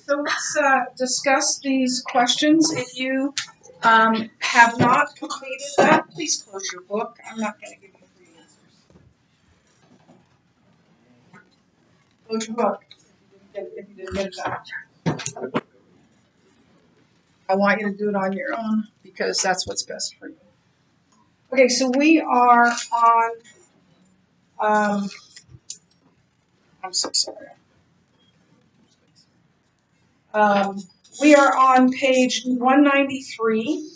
So let's discuss these questions. If you have not completed that, please close your book. I'm not going to give you free answers. Close your book if you didn't get it back. I want you to do it on your own because that's what's best for you. Okay, so we are on, I'm so sorry. We are on page 193.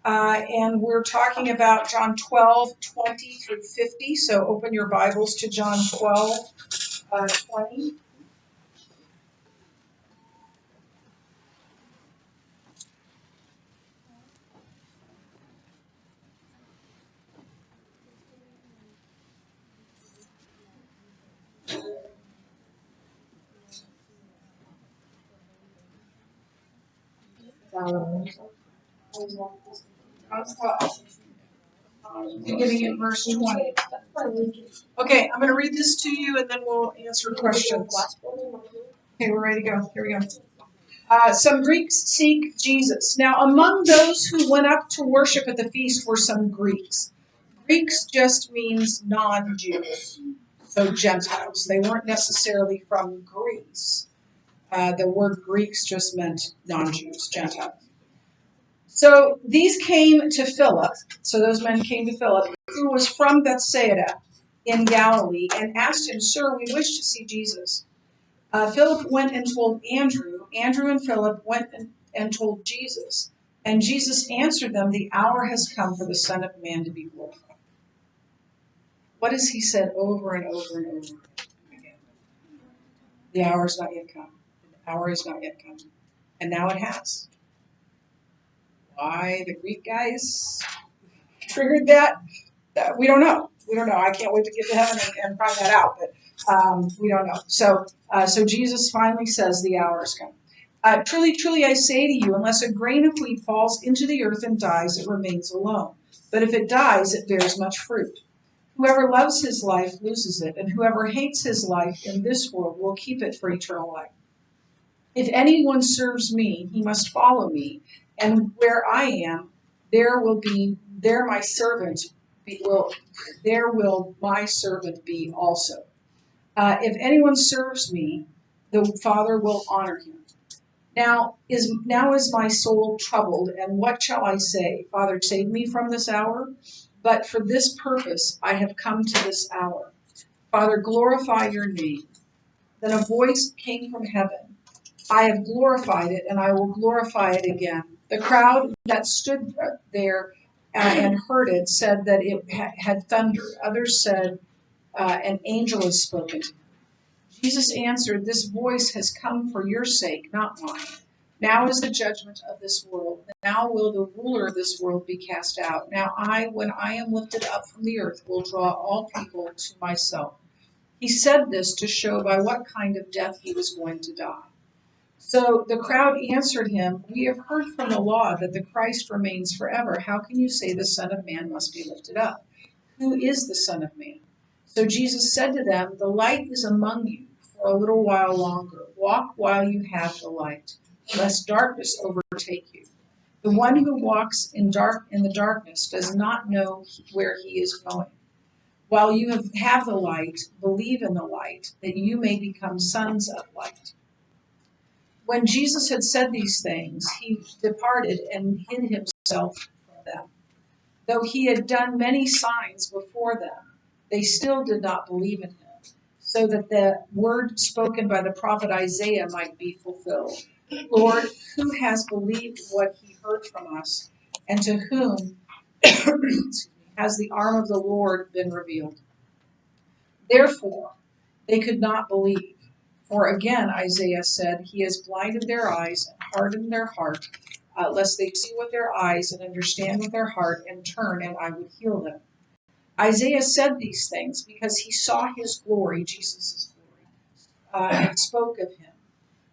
And we're talking about John 12:20 through 50. So open your Bibles to John 12:20. Beginning at verse 20. Okay, I'm going to read this to you and then we'll answer questions. Okay, we're ready to go. Here we go. Some Greeks seek Jesus. Now, among those who went up to worship at the feast were some Greeks. Greeks just means non-Jews, so Gentiles. They weren't necessarily from Greece. The word Greeks just meant non-Jews, Gentiles. So these came to Philip, so those men came to Philip, who was from Bethsaida in Galilee, and asked him, "Sir, we wish to see Jesus." Philip went and told Andrew. Andrew and Philip went and told Jesus. And Jesus answered them, "The hour has come for the Son of Man to be glorified." What has he said over and over and over again? The hour is not yet come. The hour is not yet come. And now it has. Why the Greek guys triggered that? We don't know. We don't know. I can't wait to get to heaven and find that out. But we don't know. So Jesus finally says the hour has come. Truly, truly, I say to you, unless a grain of wheat falls into the earth and dies, it remains alone. But if it dies, it bears much fruit. Whoever loves his life loses it, and whoever hates his life in this world will keep it for eternal life. If anyone serves me, he must follow me, and where I am, there will my servant be also. If anyone serves me, the Father will honor him. Now is my soul troubled, and what shall I say? Father, save me from this hour? But for this purpose I have come to this hour. Father, glorify your name. Then a voice came from heaven. I have glorified it, and I will glorify it again. The crowd that stood there and heard it said that it had thundered. Others said, an angel has spoken to him. Jesus answered, this voice has come for your sake, not mine. Now is the judgment of this world. Now will the ruler of this world be cast out. Now when I am lifted up from the earth, will draw all people to myself. He said this to show by what kind of death he was going to die. So the crowd answered him, we have heard from the law that the Christ remains forever. How can you say the Son of Man must be lifted up? Who is the Son of Man? So Jesus said to them, the light is among you for a little while longer. Walk while you have the light, lest darkness overtake you. The one who walks in the darkness does not know where he is going. While you have the light, believe in the light, that you may become sons of light. When Jesus had said these things, he departed and hid himself from them. Though he had done many signs before them, they still did not believe in him, so that the word spoken by the prophet Isaiah might be fulfilled. Lord, who has believed what he heard from us, and to whom has the arm of the Lord been revealed? Therefore, they could not believe. For again, Isaiah said, he has blinded their eyes and hardened their heart, lest they see with their eyes and understand with their heart and turn, and I would heal them. Isaiah said these things because he saw his glory, Jesus' glory, and spoke of him.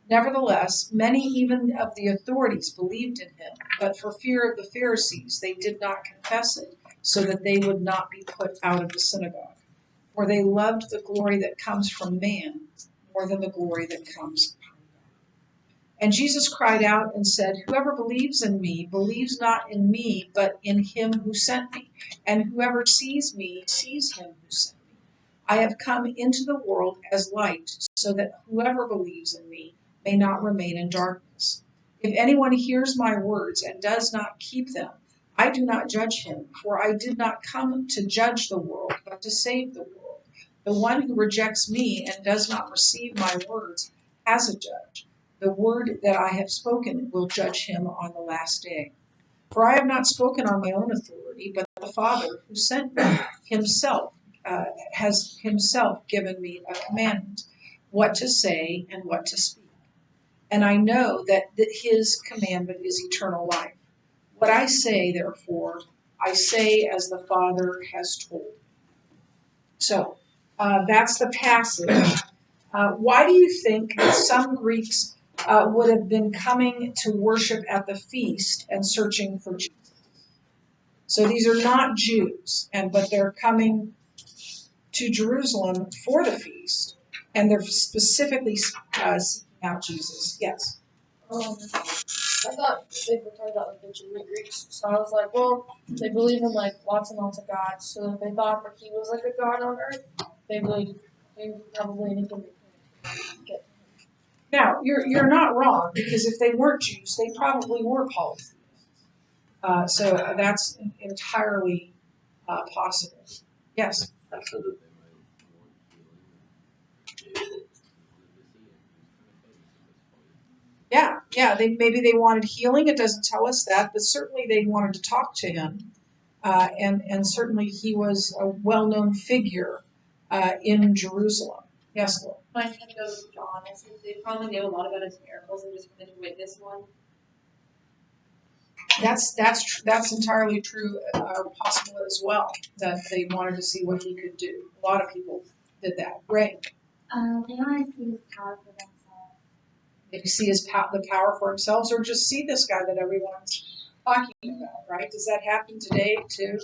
Nevertheless, many even of the authorities believed in him, but for fear of the Pharisees, they did not confess it, so that they would not be put out of the synagogue. For they loved the glory that comes from man more than the glory that comes from God. And Jesus cried out and said, "Whoever believes in me believes not in me, but in him who sent me. And whoever sees me sees him who sent me. I have come into the world as light, so that whoever believes in me may not remain in darkness. If anyone hears my words and does not keep them, I do not judge him, for I did not come to judge the world, but to save the world. The one who rejects me and does not receive my words has a judge. The word that I have spoken will judge him on the last day. For I have not spoken on my own authority, but the Father who sent me himself has himself given me a commandment, what to say and what to speak. And I know that his commandment is eternal life. What I say, therefore, I say as the Father has told. So that's the passage. Why do you think that some Greeks would have been coming to worship at the feast and searching for Jesus? So these are not Jews, but they're coming to Jerusalem for the feast, and they're specifically seeking out Jesus. Yes. I thought they were talking about like the ancient Greeks, so I was like, well, they believe in like lots and lots of gods, so if they thought that he was like a god on earth, they would do probably anything they could get. Now you're not wrong, because if they weren't Jews, they probably were polytheists. So that's entirely possible. Yes. Yeah. Maybe they wanted healing. It doesn't tell us that, but certainly they wanted to talk to him, and certainly he was a well-known figure in Jerusalem. Yes, Lord. My friend goes with John. I think they probably knew a lot about his miracles and just wanted to witness one. That's entirely true, or possible as well, that they wanted to see what he could do. A lot of people did that. Ray. They want to see his power for themselves. Maybe see the power for themselves, or just see this guy that everyone's talking about, right? Does that happen today too?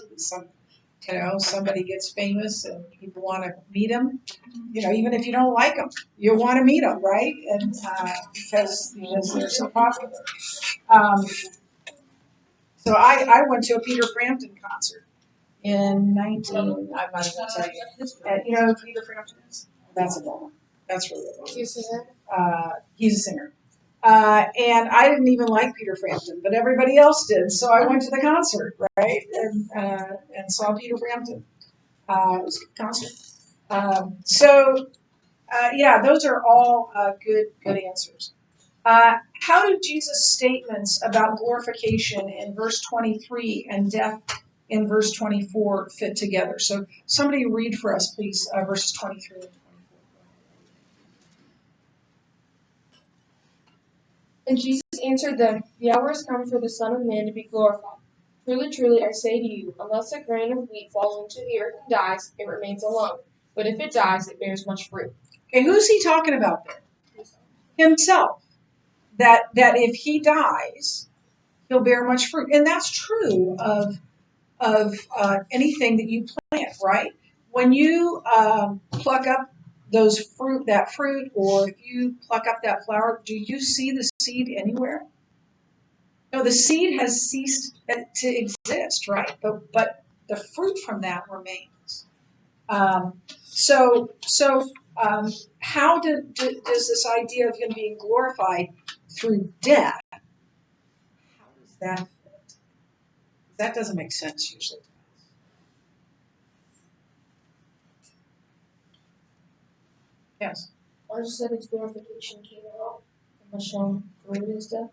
Somebody gets famous and people want to meet him. Even if you don't like them, you want to meet them, right? And because they're so popular. So I went to a Peter Frampton concert in 19. I'm not even going to tell you. You know who Peter Frampton is? That's a bummer. That's really a bummer. He's a singer. He's a singer. And I didn't even like Peter Frampton, but everybody else did. So I went to the concert, right? And saw Peter Frampton. It was a good concert. Yeah, those are all good answers. How do Jesus' statements about glorification in verse 23 and death in verse 24 fit together? So somebody read for us, please, verses 23 and 24. And Jesus answered them, "The hour has come for the Son of Man to be glorified. Truly, truly, I say to you, unless a grain of wheat falls into the earth and dies, it remains alone. But if it dies, it bears much fruit." Okay, who's he talking about there? Himself. That if he dies, he'll bear much fruit, and that's true of anything that you plant, right? When you pluck up that fruit, or if you pluck up that flower, do you see the seed anywhere? No, the seed has ceased to exist, right? But the fruit from that remains. How does this idea of him being glorified through death? How does that fit? That doesn't make sense usually. Yes. I just said his glorification came out and was shown through his death.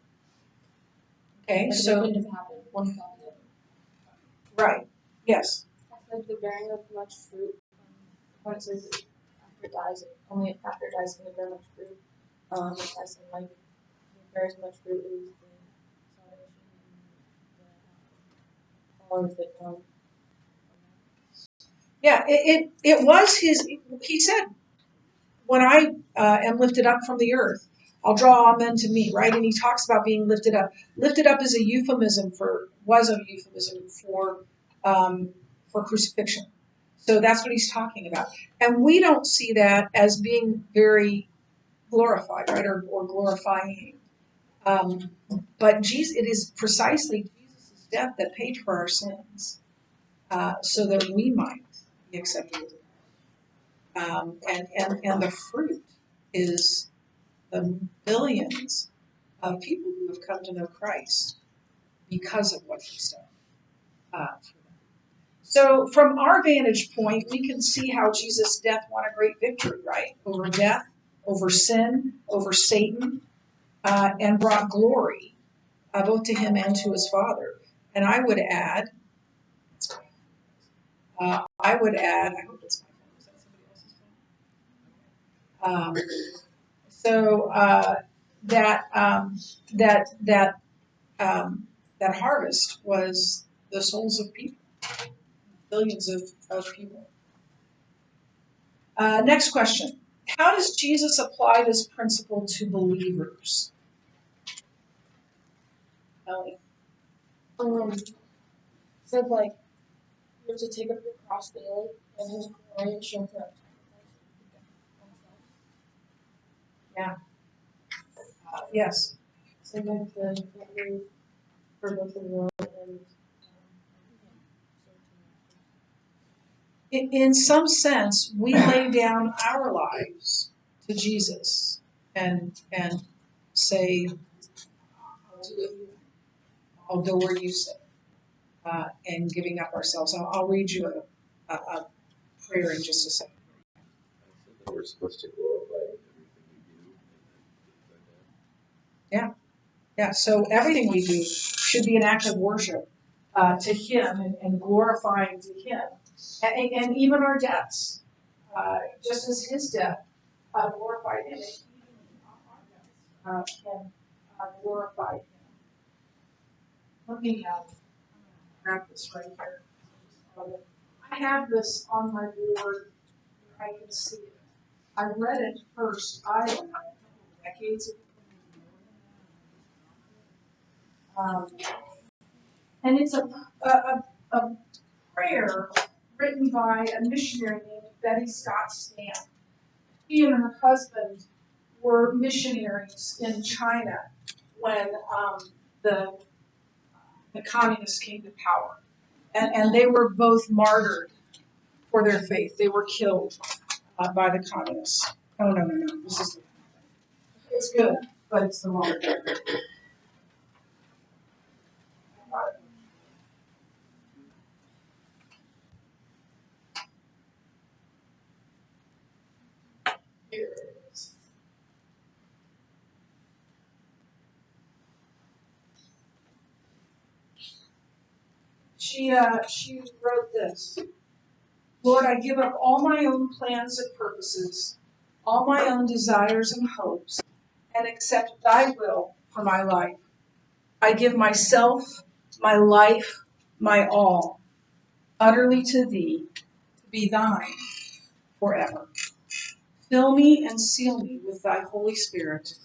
Okay, Like so it couldn't have happened one without the other. right. Yes. I said the bearing of much fruit. When it says after it dies, only after it dies can it bear much fruit. I said like it bears much fruit is the salvation and the followers that come. Yeah. It was his. He said, "When I am lifted up from the earth, I'll draw all men to me." Right, and he talks about being lifted up. Lifted up is a euphemism for crucifixion. So that's what he's talking about. And we don't see that as being very glorified, right, or glorifying. But Jesus, it is precisely Jesus' death that paid for our sins, so that we might be accepted with Him. And the fruit is the billions of people who have come to know Christ because of what He's done for them. So, from our vantage point, we can see how Jesus' death won a great victory, right? Over death, over sin, over Satan, and brought glory both to Him and to His Father. And I would add, I hope it's my phone. Is that somebody else's phone? That harvest was the souls of people, billions of people. Next question. How does Jesus apply this principle to believers? Ellie. Said like you have to take up your cross daily and His glory and show through Yes. So like the move for both the world and In some sense, we lay down our lives to Jesus and say, I'll go where you say, and giving up ourselves. I'll read you a prayer in just a second. We're supposed to glorify everything we do. Yeah, so everything we do should be an act of worship to Him and glorifying to Him. And even our deaths, just as His death glorified Him, even our deaths can glorify Him. Let me grab this right here. I have this on my board where I can see it. I read it first, I don't know, decades ago. And it's a prayer written by a missionary named Betty Scott Stamp. She and her husband were missionaries in China when the communists came to power. And they were both martyred for their faith. They were killed by the communists. Oh, no. It's good, but it's the wrong. Here it is. She wrote this. Lord, I give up all my own plans and purposes, all my own desires and hopes, and accept Thy will for my life. I give myself, my life, my all, utterly to Thee, to be Thine forever. Fill me and seal me with Thy Holy Spirit.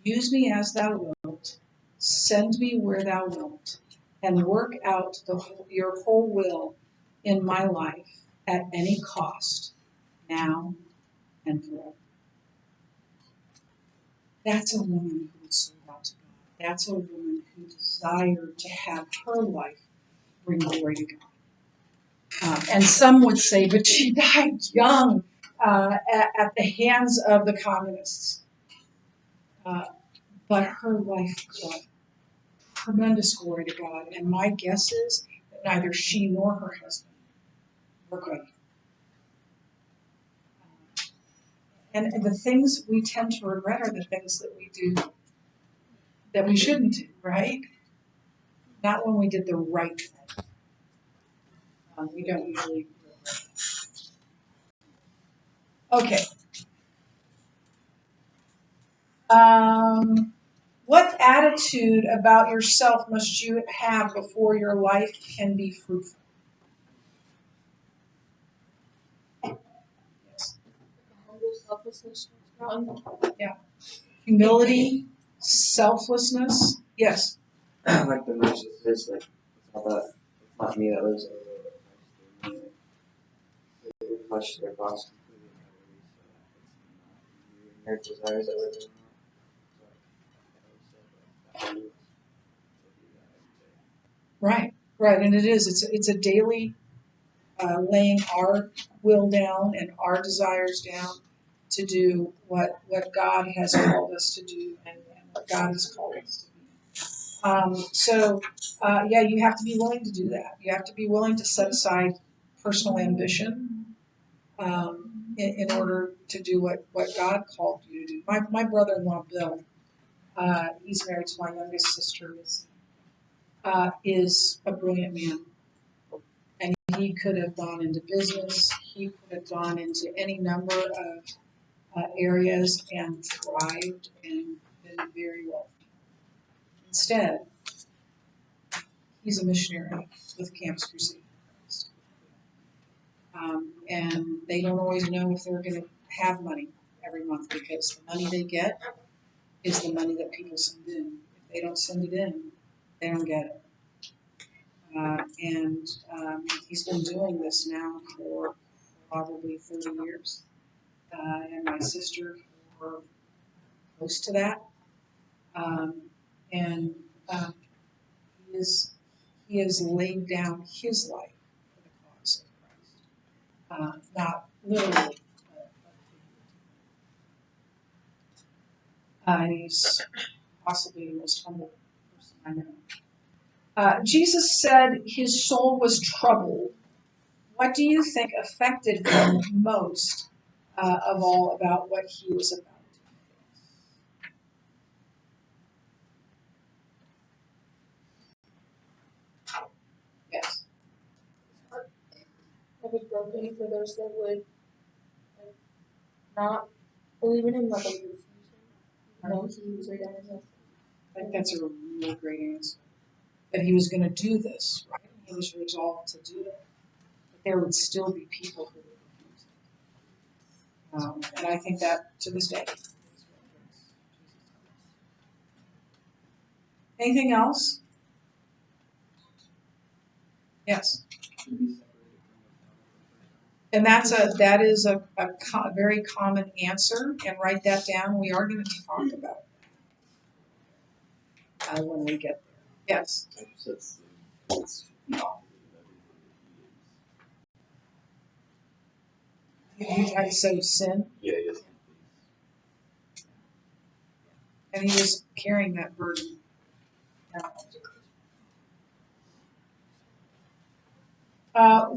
Use me as Thou wilt. Send me where Thou wilt, and work out Your whole will in my life at any cost, now and forever. That's a woman who was sold out to God. That's a woman who desired to have her life bring glory to God. And some would say, but she died young at the hands of the communists. But her life brought tremendous glory to God. And my guess is that neither she nor her husband were good. And the things we tend to regret are the things that we do that we shouldn't do, right? Not when we did the right thing. We don't usually regret. Okay. What attitude about yourself must you have before your life can be fruitful? Yes. humble selflessness towards God. Humility, selflessness. Yes. Like the verse that says, like, it's not me that lives in the world, but Christ in me. They flesh their cross completely and utterly, so that it's not you and your desires that live in that. Right, right, and it is. It's a daily laying our will down and our desires down to do what God has called us to do and what God has called us to be. Yeah, you have to be willing to do that. You have to be willing to set aside personal ambition in order to do what God called you to do. My brother-in-law, Bill, he's married to my youngest sister, is a brilliant man. And he could have gone into business. He could have gone into any number of areas and thrived and been very wealthy. Instead, he's a missionary with Campus Crusade. And they don't always know if they're going to have money every month because the money they get is the money that people send in. If they don't send it in, they don't get it. He's been doing this now for probably 30 years. And my sister for close to that. And he has laid down his life for the cause of Christ. Not literally, and he's possibly the most humble person I know. Jesus said his soul was troubled. What do you think affected him most of all about what he was about? Yes. It was broken for those that would like, not believe in him, but they refuse him. No, he was redemptive. I think that's a really great answer. That he was going to do this, right? He was resolved to do it. But there would still be people who would refuse it. And I think that to this day. Anything else? Yes. And that is a very common answer, and write that down. We are going to talk about it when we get there. Yes. You tried to sow sin, Yeah, yes. and he was carrying that burden.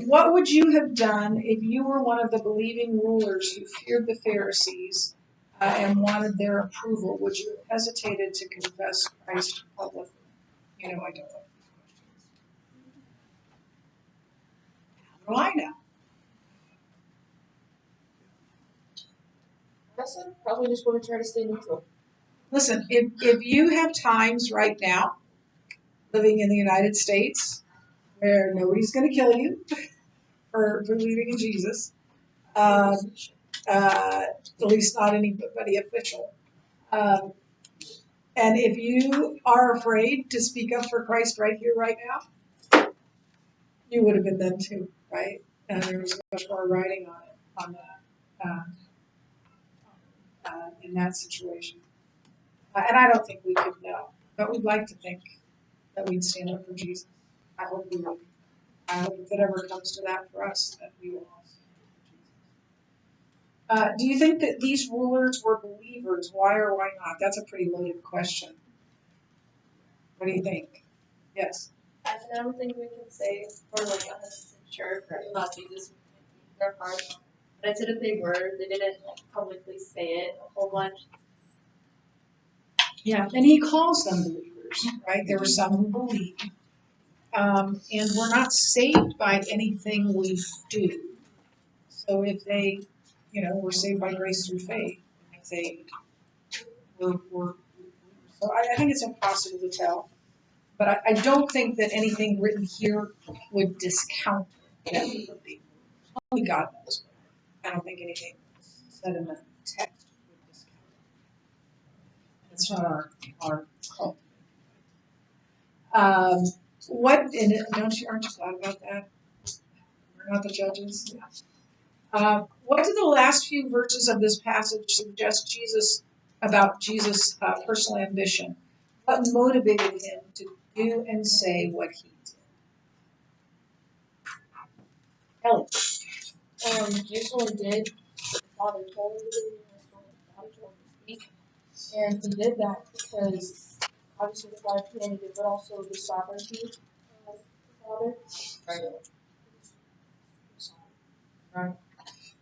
What would you have done if you were one of the believing rulers who feared the Pharisees and wanted their approval? Would you have hesitated to confess Christ publicly? You know, I don't like these questions. How do I know? Honestly, probably just want to try to stay neutral. Listen, if you have times right now living in the United States where nobody's going to kill you for believing in Jesus, at least not anybody official. And if you are afraid to speak up for Christ right here, right now, you would have been then too, right? And there was much more writing on that in that situation. And I don't think we could know, but we'd like to think that we'd stand up for Jesus. I hope we would. I hope if it ever comes to that for us, that we will all stand up for Jesus. Do you think that these rulers were believers? Why or why not? That's a pretty loaded question. What do you think? Yes. I don't think we can say for like 100% sure about Jesus in their heart. But I said if they were, they didn't like publicly say it a whole bunch. Yeah, and he calls them believers, right? There were some who believe. And we're not saved by anything we do. So if they, we're saved by grace through faith. If they were so I think it's impossible to tell. But I don't think that anything written here would discount them. Only God knows. I don't think anything said in the text would discount it. It's not our call. Aren't you glad about that? We're not the judges. Yeah. What do the last few verses of this passage suggest about Jesus' personal ambition? What motivated him to do and say what he did? Kelly. Jesus only did what the Father told him to do, and what the Father told him to speak. And he did that because obviously the Father commanded it, but also the sovereignty of the Father. Right.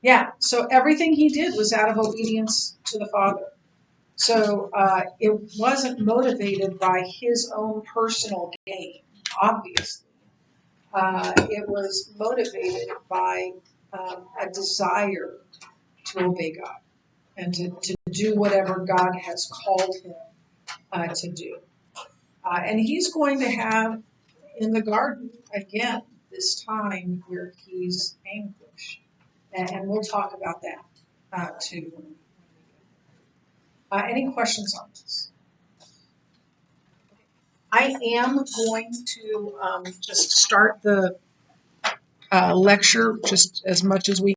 Yeah, so everything he did was out of obedience to the Father. So it wasn't motivated by his own personal gain, obviously. It was motivated by a desire to obey God and to do whatever God has called him to do. And he's going to have in the garden, again, this time where he's anguished. And we'll talk about that too. Any questions on this? I am going to just start the lecture just as much as we